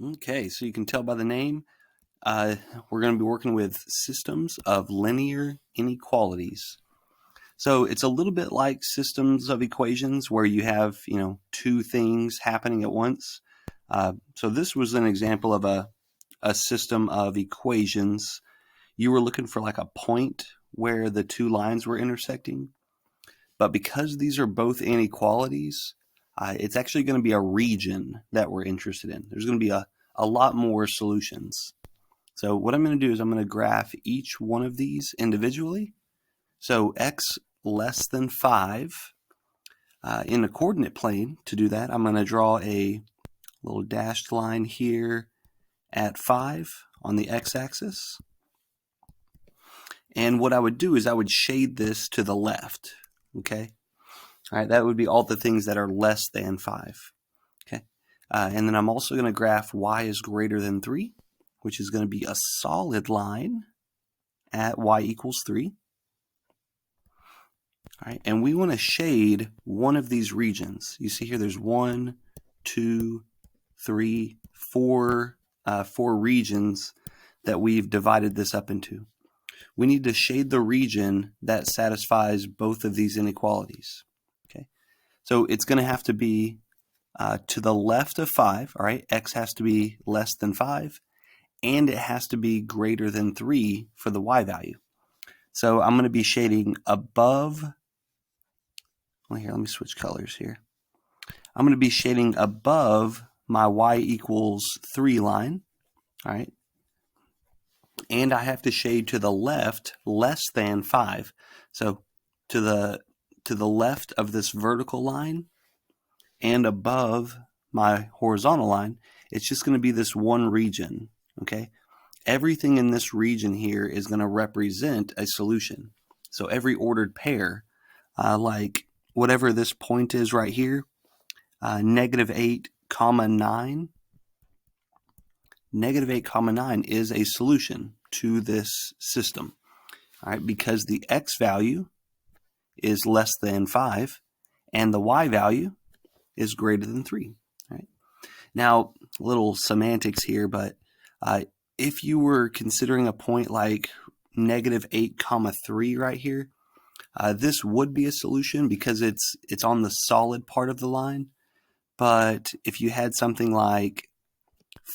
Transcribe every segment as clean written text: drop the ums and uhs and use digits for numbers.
Okay, so you can tell by the name, uh, we're going to be working with systems of linear inequalities. So it's a little bit like systems of equations where you have, two things happening at once. So this was an example of a system of equations. You were looking for like a point where the two lines were intersecting. But because these are both inequalities, it's actually going to be a region that we're interested in. There's going to be a lot more solutions. So what I'm going to do is I'm going to graph each one of these individually. So x less than 5 in the coordinate plane. To do that, I'm going to draw a little dashed line here at 5 on the x-axis. And what I would do is I would shade this to the left. Okay. All right, that would be all the things that are less than 5. Okay. And then I'm also going to graph y is greater than 3, which is going to be a solid line at y equals 3. All right, and we want to shade one of these regions. You see here there's 1, 2, 3, 4, 4 regions that we've divided this up into. We need to shade the region that satisfies both of these inequalities. Okay, so it's going to have to be to the left of 5, all right? X has to be less than 5, and it has to be greater than 3 for the y value. So I'm going to be shading above. Well, here, let me switch colors here. I'm going to be shading above my y equals 3 line, all right? And I have to shade to the left less than 5. So to the left of this vertical line and above my horizontal line, it's just going to be this one region, okay? Everything in this region here is going to represent a solution. So every ordered pair, like whatever this point is right here, negative 8 comma 9, negative 8 comma 9 is a solution to this system, all right, because the x value is less than 5 and the y value is greater than 3. Right? Now, little semantics here, but if you were considering a point like negative 8 comma 3 right here, this would be a solution because it's on the solid part of the line. But if you had something like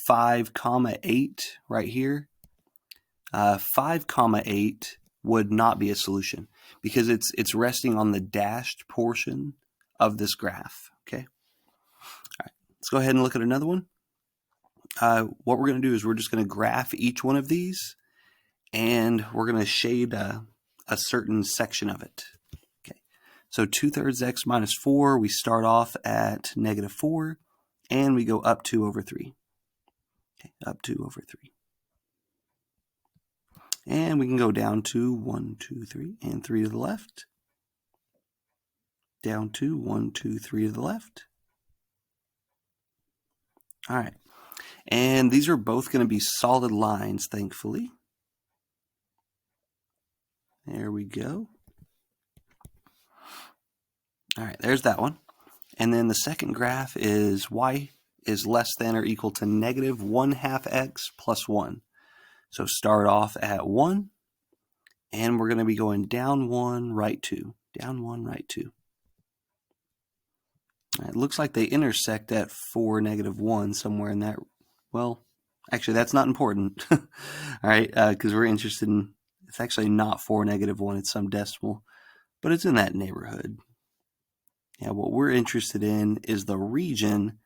5 comma 8 right here, 5 comma 8 would not be a solution because it's resting on the dashed portion of this graph. Okay. All right. Let's go ahead and look at another one. What we're going to do is we're just going to graph each one of these, and we're going to shade a certain section of it. Okay. So 2/3 x minus 4, we start off at negative 4, and we go up 2 over 3. Okay, up 2 over 3. And we can go down to 1, 2, 3, and 3 to the left. Down to 1, 2, 3 to the left. All right. And these are both going to be solid lines, thankfully. There we go. All right, there's that one. And then the second graph is y is less than or equal to negative 1/2 x plus 1. So start off at 1, and we're going to be going down 1, right 2. Down 1, right 2. It looks like they intersect at 4, negative 1, somewhere in that. Well, actually, that's not important. All right, because we're interested in, it's actually not 4, negative 1, it's some decimal, but it's in that neighborhood. Yeah, what we're interested in is the region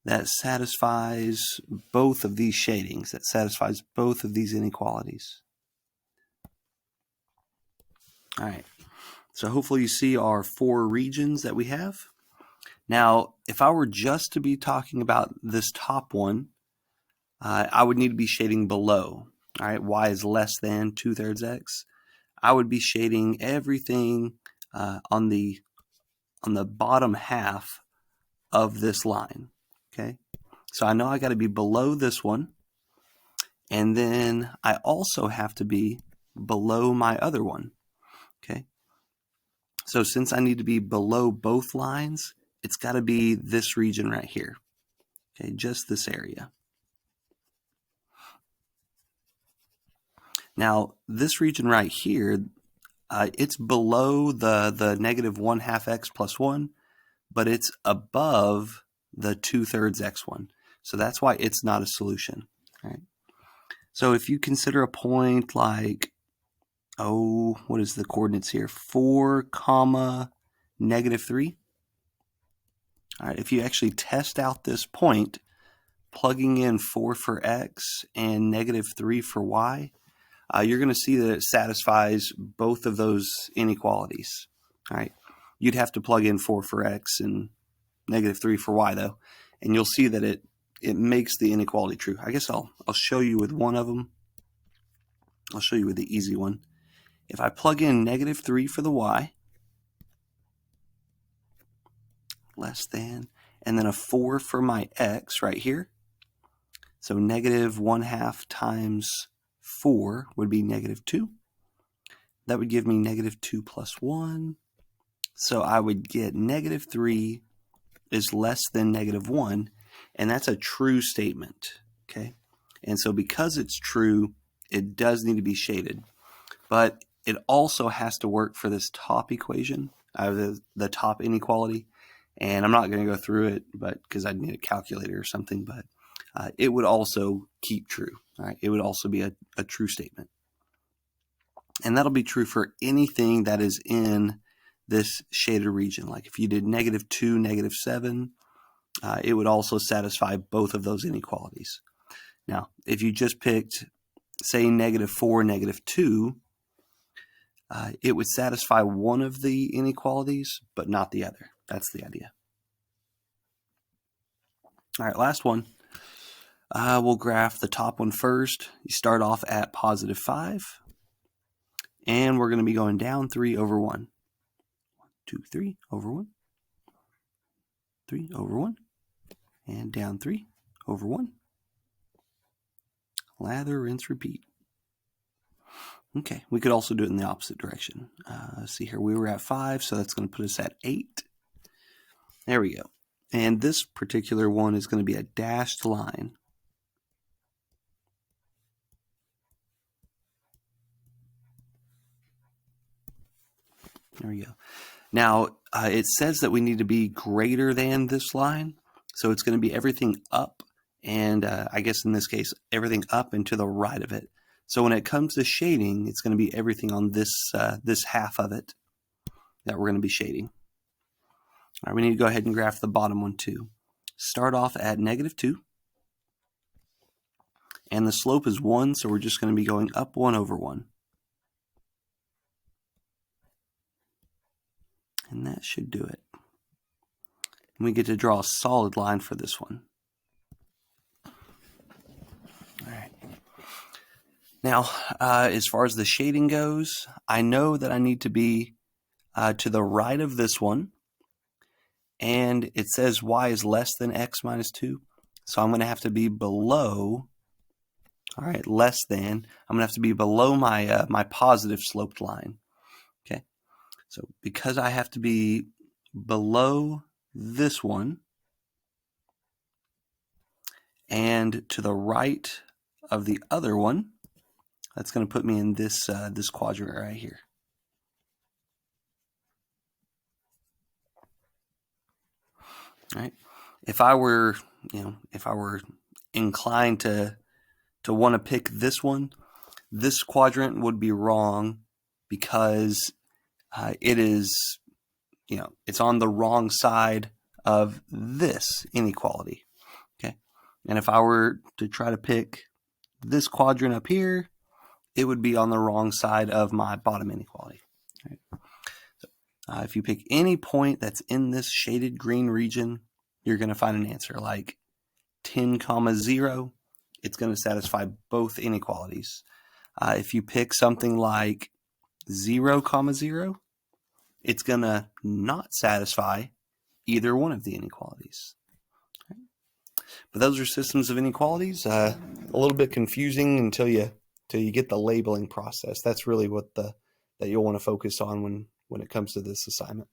that satisfies both of these shadings, that satisfies both of these inequalities. All right, so hopefully you see our 4 regions that we have. Now, if I were just to be talking about this top one, I would need to be shading below. All right, y is less than 2/3 x. I would be shading everything on the bottom half of this line. Okay, so I know I got to be below this one, and then I also have to be below my other one. Okay, so since I need to be below both lines, it's got to be this region right here. Okay, just this area. Now, this region right here, it's below the negative 1/2 x plus 1, but it's above the 2/3 x1. So that's why it's not a solution. Right? So if you consider a point like, what is the coordinates here? 4, -3. All right, if you actually test out this point, plugging in 4 for x and -3 for y, you're going to see that it satisfies both of those inequalities. All right, you'd have to plug in 4 for x and -3 for y though, and you'll see that it makes the inequality true. I guess I'll show you with one of them. I'll show you with the easy one. If I plug in -3 for the y, less than, and then a 4 for my x right here, so -1/2 times 4 would be -2. That would give me -2 plus 1. So I would get -3 is less than -1, and that's a true statement. Okay, and so because it's true, it does need to be shaded, but it also has to work for this top equation, the top inequality. And I'm not going to go through it, but because I'd need a calculator or something, but it would also keep true. All right, it would also be a true statement, and that'll be true for anything that is in this shaded region. Like if you did -2, -7, it would also satisfy both of those inequalities. Now, if you just picked, say, -4, -2, it would satisfy one of the inequalities, but not the other. That's the idea. All right, last one. We'll graph the top one first. You start off at +5, and we're going to be going down 3 over 1. 2, 3 over 1. 3 over 1. And down 3 over 1. Lather, rinse, repeat. Okay, we could also do it in the opposite direction. See here, we were at 5, so that's going to put us at 8. There we go. And this particular one is going to be a dashed line. There we go. Now, it says that we need to be greater than this line, so it's going to be everything up, and I guess in this case, everything up and to the right of it. So when it comes to shading, it's going to be everything on this this half of it that we're going to be shading. All right, we need to go ahead and graph the bottom one too. Start off at -2, and the slope is 1, so we're just going to be going up 1 over 1. And that should do it. And we get to draw a solid line for this one. All right. Now, as far as the shading goes, I know that I need to be to the right of this one. And it says y is less than x minus 2. So I'm going to have to be below, all right, less than. I'm going to have to be below my, my positive sloped line. Okay. So because I have to be below this one and to the right of the other one, that's going to put me in this this quadrant right here. All right. If I were, if I were inclined to want to pick this one, this quadrant would be wrong because it is, it's on the wrong side of this inequality. Okay. And if I were to try to pick this quadrant up here, it would be on the wrong side of my bottom inequality. Right. So, if you pick any point that's in this shaded green region, you're going to find an answer like 10, 0. It's going to satisfy both inequalities. If you pick something like 0, 0, it's going to not satisfy either one of the inequalities. Right. But those are systems of inequalities. A little bit confusing until you get the labeling process. That's really what that you'll want to focus on when it comes to this assignment.